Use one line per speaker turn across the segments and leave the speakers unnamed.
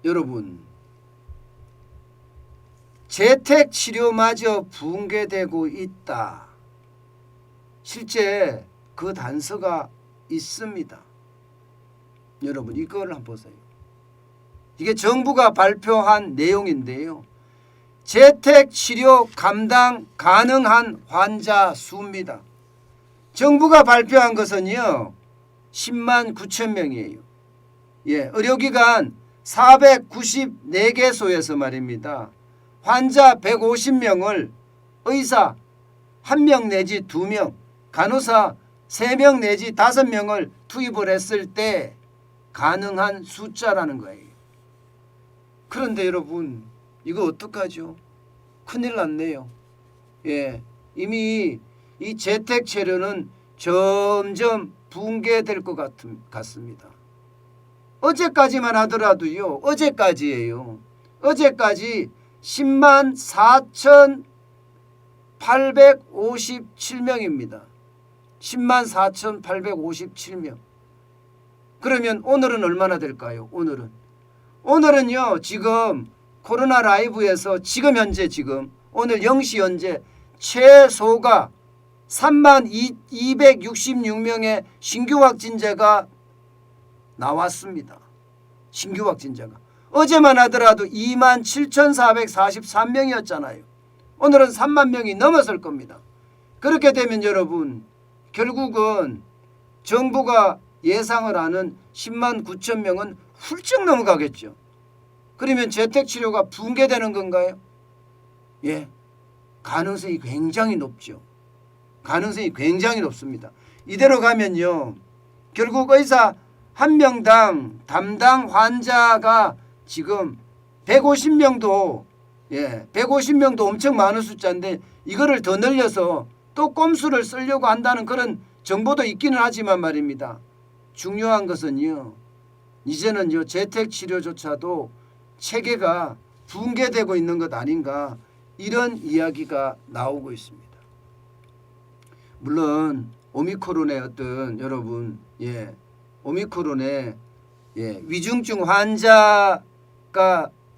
여러분 재택치료마저 붕괴되고 있다. 실제 그 단서가 있습니다. 여러분 이걸 한번 보세요. 이게 정부가 발표한 내용인데요. 재택치료 감당 가능한 환자 수입니다. 정부가 발표한 것은요 10만 9천 명이에요. 의료기관 494개소에서 말입니다. 환자 150명을 의사 1명 내지 2명, 간호사 3명 내지 5명을 투입을 했을 때 가능한 숫자라는 거예요. 그런데 여러분 이거 어떡하죠? 큰일 났네요. 이미 이 재택치료는 점점 붕괴될 것 같습니다. 어제까지만 하더라도요. 어제까지예요. 어제까지 10만 4,857명입니다. 10만 4,857명. 그러면 오늘은 얼마나 될까요? 오늘은요. 지금 코로나 라이브에서 지금 현재 오늘 0시 현재 최소가 3만 266명의 신규 확진자가 나왔습니다. 신규 확진자가. 어제만 하더라도 2만 7,443명이었잖아요. 오늘은 3만 명이 넘어설 겁니다. 그렇게 되면 여러분 결국은 정부가 예상을 하는 10만 9천 명은 훌쩍 넘어가겠죠. 그러면 재택치료가 붕괴되는 건가요? 가능성이 굉장히 높죠. 가능성이 굉장히 높습니다. 이대로 가면요. 결국 의사 한 명당 담당 환자가 지금 150명도 150명도 엄청 많은 숫자인데 이거를 더 늘려서 또 꼼수를 쓰려고 한다는 그런 정보도 있기는 하지만 말입니다. 중요한 것은요. 이제는요. 재택치료조차도 체계가 붕괴되고 있는 것 아닌가 이런 이야기가 나오고 있습니다. 물론 오미크론의 어떤 여러분 오미크론의 위중증 환자가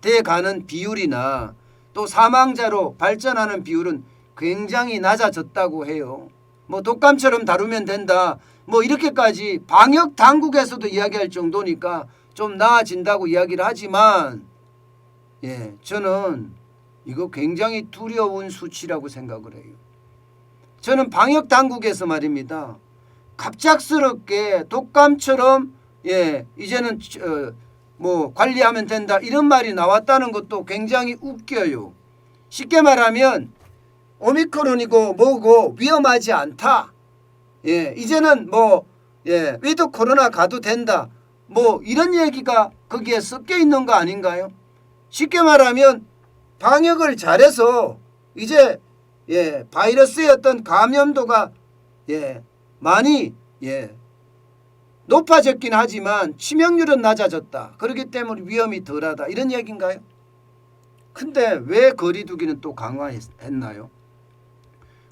돼가는 비율이나 또 사망자로 발전하는 비율은 굉장히 낮아졌다고 해요. 뭐 독감처럼 다루면 된다. 뭐 이렇게까지 방역 당국에서도 이야기할 정도니까 좀 나아진다고 이야기를 하지만 저는 이거 굉장히 두려운 수치라고 생각을 해요. 저는 방역 당국에서 말입니다. 갑작스럽게 독감처럼 이제는 뭐 관리하면 된다 이런 말이 나왔다는 것도 굉장히 웃겨요. 쉽게 말하면 오미크론이고 뭐고 위험하지 않다. 이제는 뭐 위드 코로나 가도 된다. 뭐 이런 얘기가 거기에 섞여 있는 거 아닌가요? 쉽게 말하면 방역을 잘해서 이제 바이러스의 어떤 감염도가 많이 높아졌긴 하지만 치명률은 낮아졌다. 그렇기 때문에 위험이 덜하다. 이런 얘기인가요? 근데 왜 거리두기는 또 강화했나요?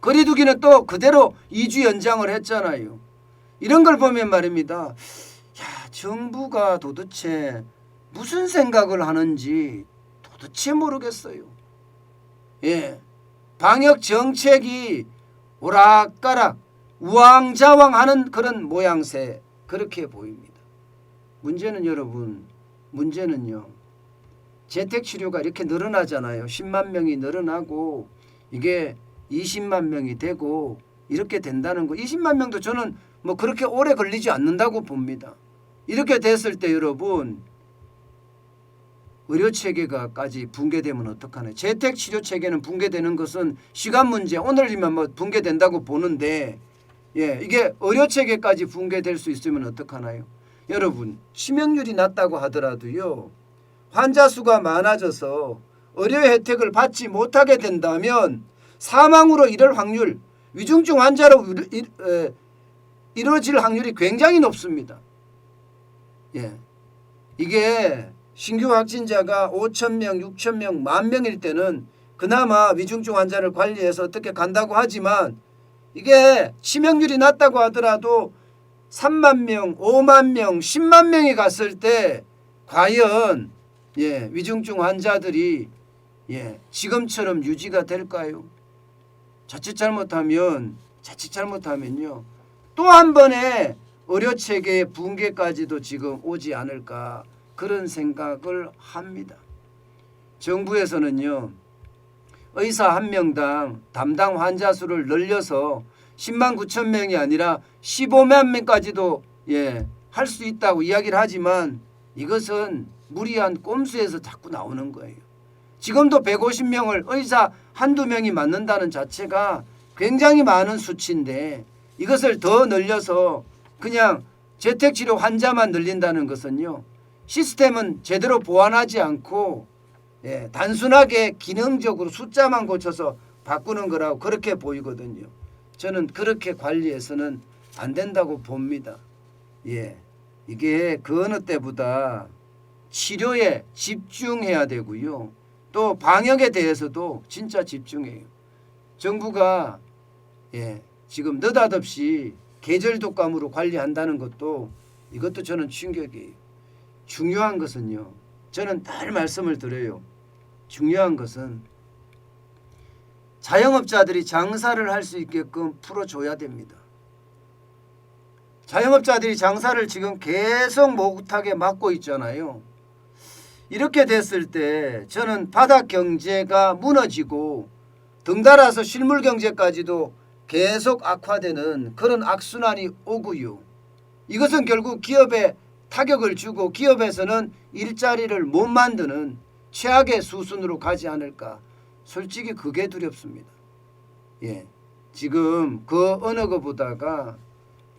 거리두기는 또 그대로 2주 연장을 했잖아요. 이런 걸 보면 말입니다. 정부가 도대체 무슨 생각을 하는지 도대체 모르겠어요. 방역 정책이 오락가락 우왕좌왕하는 그런 모양새 그렇게 보입니다. 문제는 여러분 문제는요. 재택치료가 이렇게 늘어나잖아요. 10만 명이 늘어나고 이게 20만 명이 되고 이렇게 된다는 거 20만 명도 저는 뭐 그렇게 오래 걸리지 않는다고 봅니다. 이렇게 됐을 때 여러분 의료체계가까지 붕괴되면 어떡하나요? 재택치료체계는 붕괴되는 것은 시간 문제 오늘이면 뭐 붕괴된다고 보는데 이게 의료체계까지 붕괴될 수 있으면 어떡하나요? 여러분 치명률이 낮다고 하더라도요. 환자 수가 많아져서 의료 혜택을 받지 못하게 된다면 사망으로 이를 확률 위중증 환자로 이루어질 확률이 굉장히 높습니다. 이게 신규 확진자가 5,000명, 6,000명, 10,000명일 때는 그나마 위중증 환자를 관리해서 어떻게 간다고 하지만 이게 치명률이 낮다고 하더라도 3만 명, 5만 명, 10만 명이 갔을 때 과연 위중증 환자들이 지금처럼 유지가 될까요? 자칫 잘못하면요 또 한 번의 의료 체계의 붕괴까지도 지금 오지 않을까 그런 생각을 합니다. 정부에서는요 의사 한 명당 담당 환자 수를 늘려서 10만 9천 명이 아니라 15만 명까지도 할 수 있다고 이야기를 하지만 이것은 무리한 꼼수에서 자꾸 나오는 거예요. 지금도 150명을 의사 한두 명이 맞는다는 자체가 굉장히 많은 수치인데 이것을 더 늘려서 그냥 재택치료 환자만 늘린다는 것은요 시스템은 제대로 보완하지 않고 단순하게 기능적으로 숫자만 고쳐서 바꾸는 거라고 그렇게 보이거든요. 저는 그렇게 관리해서는 안 된다고 봅니다. 이게 그 어느 때보다 치료에 집중해야 되고요. 또 방역에 대해서도 진짜 집중해요. 정부가 지금 느닷없이 계절 독감으로 관리한다는 것도 이것도 저는 충격이에요. 중요한 것은요. 저는 늘 말씀을 드려요. 중요한 것은 자영업자들이 장사를 할 수 있게끔 풀어줘야 됩니다. 자영업자들이 장사를 지금 계속 못하게 막고 있잖아요. 이렇게 됐을 때 저는 바닥 경제가 무너지고 덩달아서 실물 경제까지도 계속 악화되는 그런 악순환이 오고요. 이것은 결국 기업에 타격을 주고 기업에서는 일자리를 못 만드는 최악의 수순으로 가지 않을까. 솔직히 그게 두렵습니다. 지금 그 어느 것보다가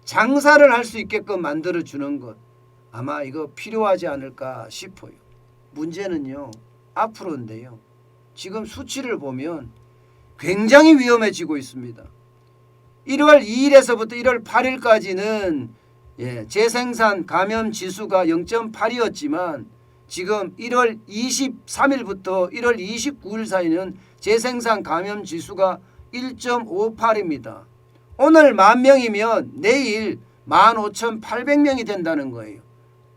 장사를 할 수 있게끔 만들어주는 것 아마 이거 필요하지 않을까 싶어요. 문제는요. 앞으로인데요. 지금 수치를 보면 굉장히 위험해지고 있습니다. 1월 2일에서부터 1월 8일까지는 재생산 감염 지수가 0.8이었지만 지금 1월 23일부터 1월 29일 사이는 재생산 감염 지수가 1.58입니다. 오늘 10,000명이면 내일 15,800명이 된다는 거예요.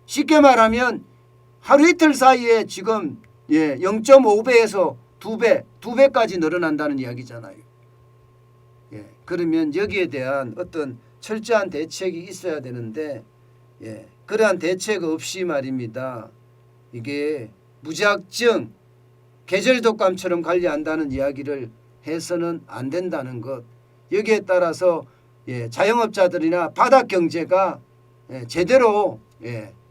쉽게 말하면 하루 이틀 사이에 지금 0.5배에서 2배까지 늘어난다는 이야기잖아요. 그러면 여기에 대한 어떤 철저한 대책이 있어야 되는데 그러한 대책 없이 말입니다. 이게 무작정 계절 독감처럼 관리한다는 이야기를 해서는 안 된다는 것. 여기에 따라서 자영업자들이나 바닥 경제가 제대로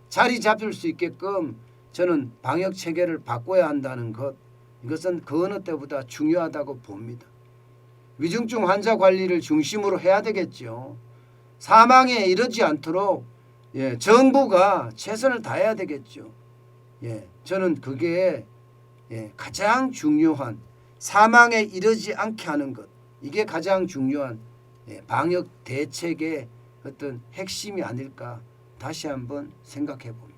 자리 잡을 수 있게끔 저는 방역 체계를 바꿔야 한다는 것. 이것은 그 어느 때보다 중요하다고 봅니다. 위중증 환자 관리를 중심으로 해야 되겠죠. 사망에 이르지 않도록 정부가 최선을 다해야 되겠죠. 저는 그게 가장 중요한 사망에 이르지 않게 하는 것. 이게 가장 중요한 방역 대책의 어떤 핵심이 아닐까 다시 한번 생각해 봅니다.